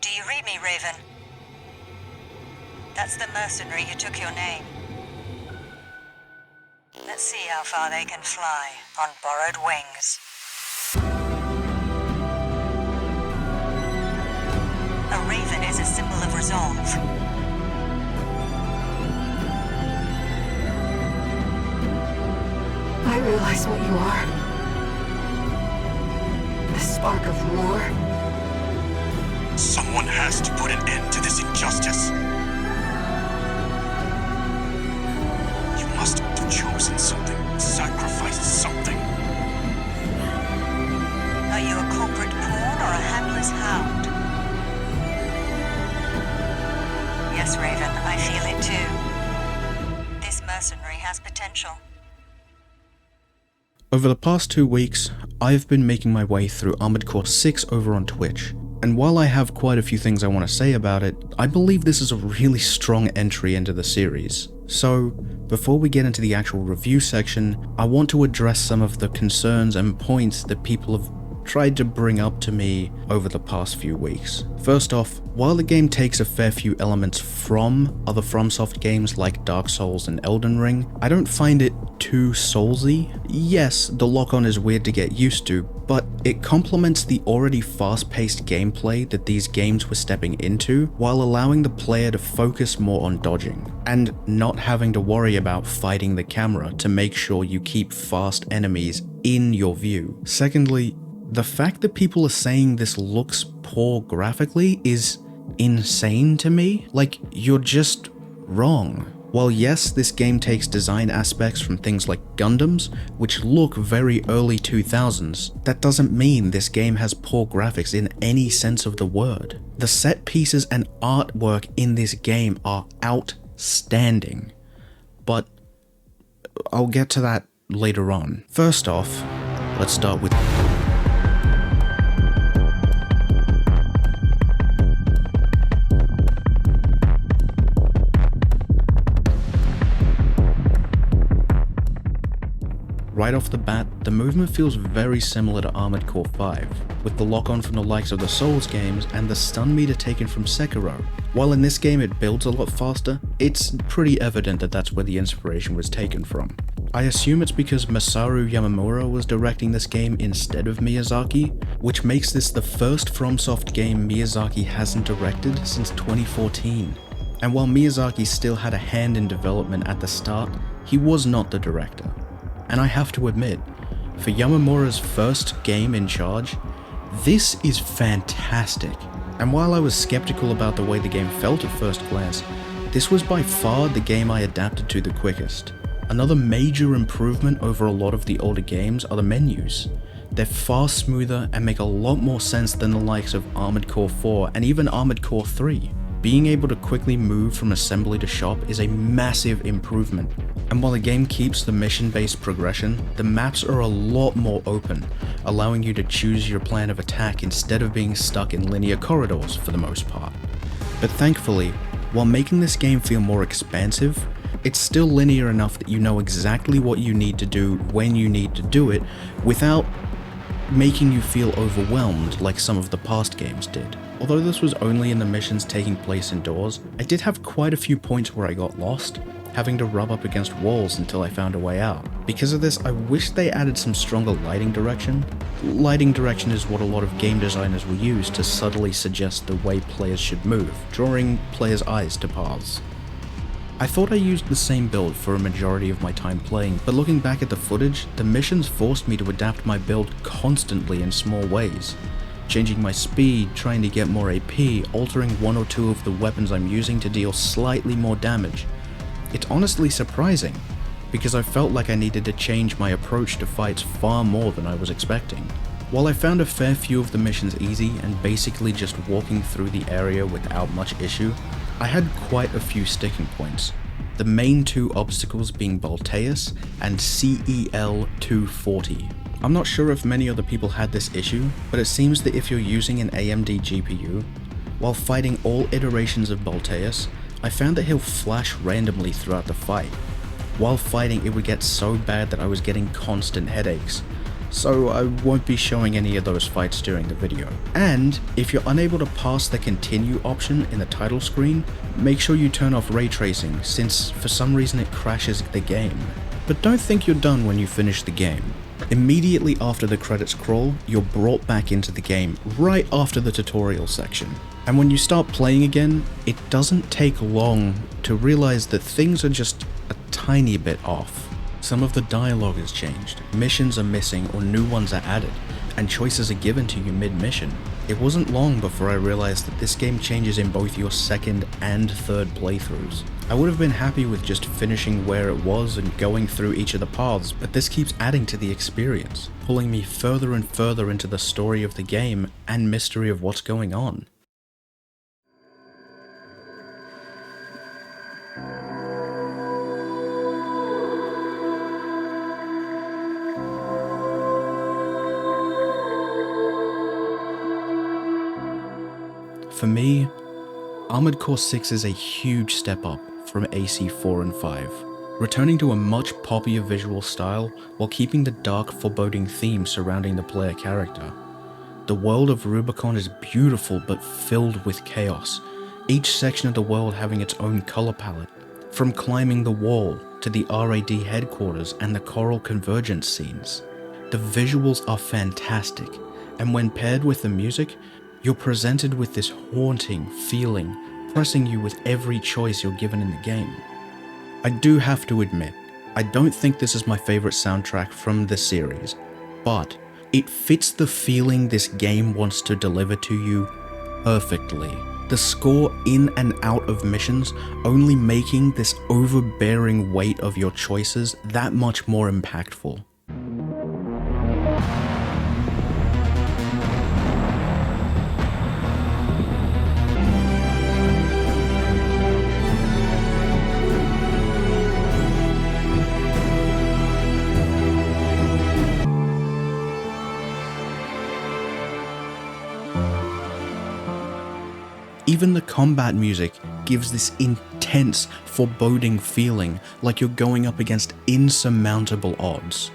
Do you read me, Raven? That's the mercenary who took your name. Let's see how far they can fly on borrowed wings. A raven is a symbol of resolve. I realize what you are. The spark of war. Someone has to put an end to this injustice. You must have chosen something, sacrificed something. Are you a corporate pawn or a handler's hound? Yes, Raven, I feel it too. This mercenary has potential. Over the past 2 weeks, I've been making my way through Armored Core 6 over on Twitch, and while I have quite a few things I want to say about it, I believe this is a really strong entry into the series. So, before we get into the actual review section, I want to address some of the concerns and points that people have tried to bring up to me over the past few weeks. First off, while the game takes a fair few elements from other FromSoft games like Dark Souls and Elden Ring, I don't find it too Soulsy. Yes, the lock-on is weird to get used to, but it complements the already fast-paced gameplay that these games were stepping into, while allowing the player to focus more on dodging, and not having to worry about fighting the camera to make sure you keep fast enemies in your view. Secondly, the fact that people are saying this looks poor graphically is insane to me. Like, you're just wrong. While yes, this game takes design aspects from things like Gundams, which look very early 2000s, that doesn't mean this game has poor graphics in any sense of the word. The set pieces and artwork in this game are outstanding, but I'll get to that later on. First off, let's start with right off the bat, the movement feels very similar to Armored Core 5, with the lock-on from the likes of the Souls games and the stun meter taken from Sekiro. While in this game it builds a lot faster, it's pretty evident that that's where the inspiration was taken from. I assume it's because Masaru Yamamura was directing this game instead of Miyazaki, which makes this the first FromSoft game Miyazaki hasn't directed since 2014. And while Miyazaki still had a hand in development at the start, he was not the director. And I have to admit, for Yamamura's first game in charge, this is fantastic. And while I was skeptical about the way the game felt at first glance, this was by far the game I adapted to the quickest. Another major improvement over a lot of the older games are the menus. They're far smoother and make a lot more sense than the likes of Armored Core 4 and even Armored Core 3. Being able to quickly move from assembly to shop is a massive improvement, and while the game keeps the mission-based progression, the maps are a lot more open, allowing you to choose your plan of attack instead of being stuck in linear corridors for the most part. But thankfully, while making this game feel more expansive, it's still linear enough that you know exactly what you need to do when you need to do it without making you feel overwhelmed like some of the past games did. Although this was only in the missions taking place indoors, I did have quite a few points where I got lost, having to rub up against walls until I found a way out. Because of this, I wish they added some stronger lighting direction. Lighting direction is what a lot of game designers will use to subtly suggest the way players should move, drawing players' eyes to paths. I thought I used the same build for a majority of my time playing, but looking back at the footage, the missions forced me to adapt my build constantly in small ways. Changing my speed, trying to get more AP, altering one or two of the weapons I'm using to deal slightly more damage. It's honestly surprising, because I felt like I needed to change my approach to fights far more than I was expecting. While I found a fair few of the missions easy and basically just walking through the area without much issue, I had quite a few sticking points. The main two obstacles being Balteus and CEL 240. I'm not sure if many other people had this issue, but it seems that if you're using an AMD GPU, while fighting all iterations of Balteus, I found that he'll flash randomly throughout the fight. While fighting, it would get so bad that I was getting constant headaches. so I won't be showing any of those fights during the video. And if you're unable to pass the continue option in the title screen, make sure you turn off ray tracing, since for some reason it crashes the game. But don't think you're done when you finish the game. Immediately after the credits crawl, you're brought back into the game right after the tutorial section. And when you start playing again, it doesn't take long to realize that things are just a tiny bit off. Some of the dialogue has changed, missions are missing or new ones are added, and choices are given to you mid-mission. It wasn't long before I realized that this game changes in both your second and third playthroughs. I would have been happy with just finishing where it was and going through each of the paths, but this keeps adding to the experience, pulling me further and further into the story of the game and mystery of what's going on. For me, Armored Core 6 is a huge step up from AC4 and 5, returning to a much poppier visual style while keeping the dark, foreboding theme surrounding the player character. The world of Rubicon is beautiful but filled with chaos, each section of the world having its own color palette, from climbing the wall to the RAD headquarters and the Coral Convergence scenes. The visuals are fantastic, and when paired with the music, you're presented with this haunting feeling, pressing you with every choice you're given in the game. I do have to admit, I don't think this is my favorite soundtrack from the series, but it fits the feeling this game wants to deliver to you perfectly. The score in and out of missions only making this overbearing weight of your choices that much more impactful. Even the combat music gives this intense, foreboding feeling like you're going up against insurmountable odds.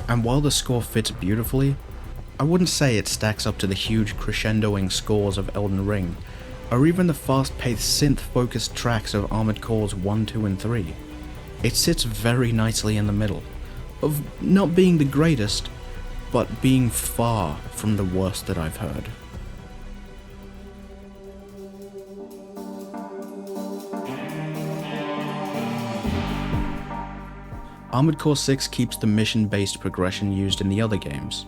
And while the score fits beautifully, I wouldn't say it stacks up to the huge crescendoing scores of Elden Ring, or even the fast-paced synth-focused tracks of Armored Cores 1, 2, and 3. It sits very nicely in the middle, of not being the greatest, but being far from the worst that I've heard. Armored Core 6 keeps the mission-based progression used in the other games.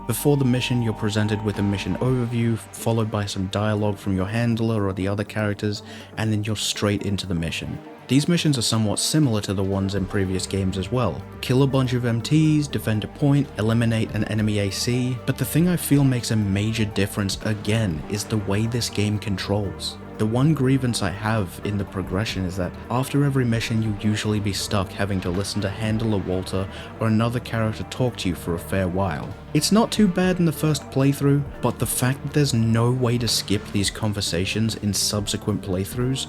Before the mission, you're presented with a mission overview, followed by some dialogue from your handler or the other characters, and then you're straight into the mission. These missions are somewhat similar to the ones in previous games as well. Kill a bunch of MTs, defend a point, eliminate an enemy AC, but the thing I feel makes a major difference again is the way this game controls. The one grievance I have in the progression is that after every mission you usually be stuck having to listen to Handler Walter or another character talk to you for a fair while. It's not too bad in the first playthrough, but the fact that there's no way to skip these conversations in subsequent playthroughs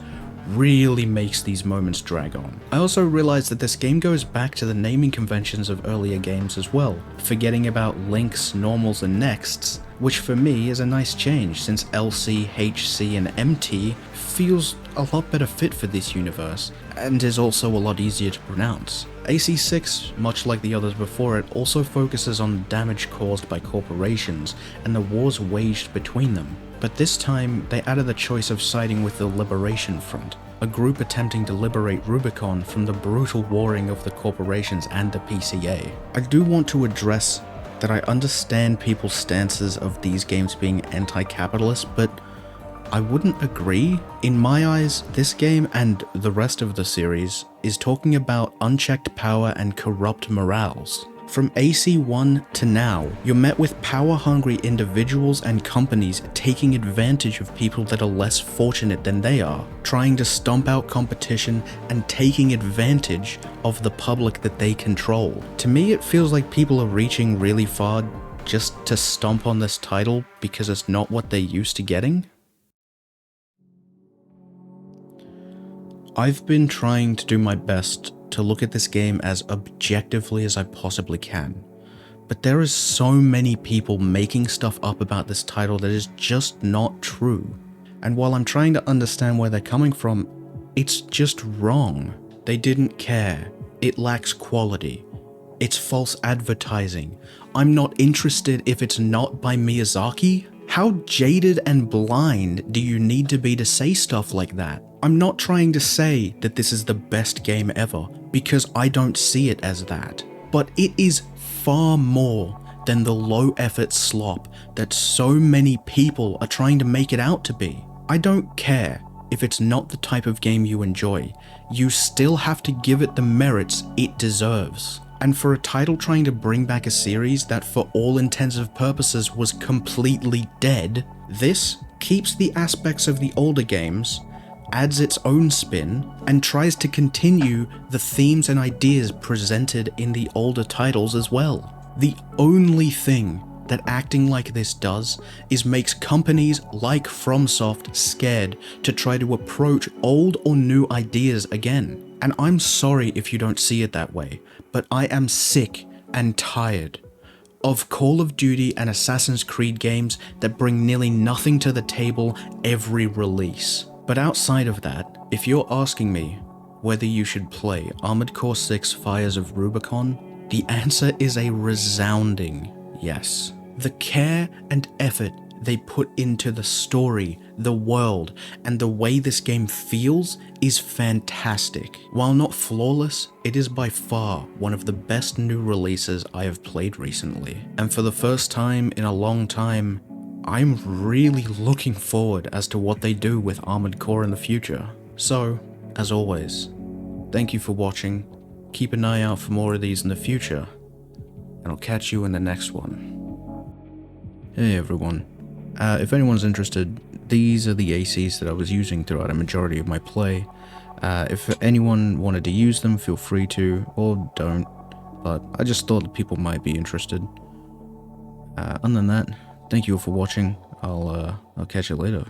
really makes these moments drag on. I also realized that this game goes back to the naming conventions of earlier games as well, forgetting about links, normals, and nexts, which for me is a nice change since LC, HC, and MT feels a lot better fit for this universe, and is also a lot easier to pronounce. AC6, much like the others before it, also focuses on the damage caused by corporations and the wars waged between them. But this time, they added the choice of siding with the Liberation Front, a group attempting to liberate Rubicon from the brutal warring of the corporations and the PCA. I do want to address that I understand people's stances of these games being anti-capitalist, but I wouldn't agree. In my eyes, this game and the rest of the series is talking about unchecked power and corrupt morals. From AC1 to now, you're met with power-hungry individuals and companies taking advantage of people that are less fortunate than they are, trying to stomp out competition and taking advantage of the public that they control. To me, it feels like people are reaching really far just to stomp on this title because it's not what they're used to getting. I've been trying to do my best to look at this game as objectively as I possibly can, but there is so many people making stuff up about this title that is just not true. And while I'm trying to understand where they're coming from, it's just wrong. They didn't care. It lacks quality. It's false advertising. I'm not interested if it's not by Miyazaki. How jaded and blind do you need to be to say stuff like that? I'm not trying to say that this is the best game ever, because I don't see it as that. But it is far more than the low-effort slop that so many people are trying to make it out to be. I don't care if it's not the type of game you enjoy. You still have to give it the merits it deserves. And for a title trying to bring back a series that for all intents and purposes was completely dead, this keeps the aspects of the older games, adds its own spin, and tries to continue the themes and ideas presented in the older titles as well. The only thing that acting like this does is makes companies like FromSoft scared to try to approach old or new ideas again. And I'm sorry if you don't see it that way, but I am sick and tired of Call of Duty and Assassin's Creed games that bring nearly nothing to the table every release. But outside of that, if you're asking me whether you should play Armored Core 6 Fires of Rubicon, the answer is a resounding yes. The care and effort they put into the story, the world, and the way this game feels is fantastic. While not flawless, it is by far one of the best new releases I have played recently. And for the first time in a long time, I'm really looking forward as to what they do with Armored Core in the future. So, as always, thank you for watching, keep an eye out for more of these in the future, and I'll catch you in the next one. Hey everyone, if anyone's interested, these are the ACs that I was using throughout a majority of my play. If anyone wanted to use them, feel free to, or don't, but I just thought that people might be interested. Other than that, thank you all for watching. I'll catch you later.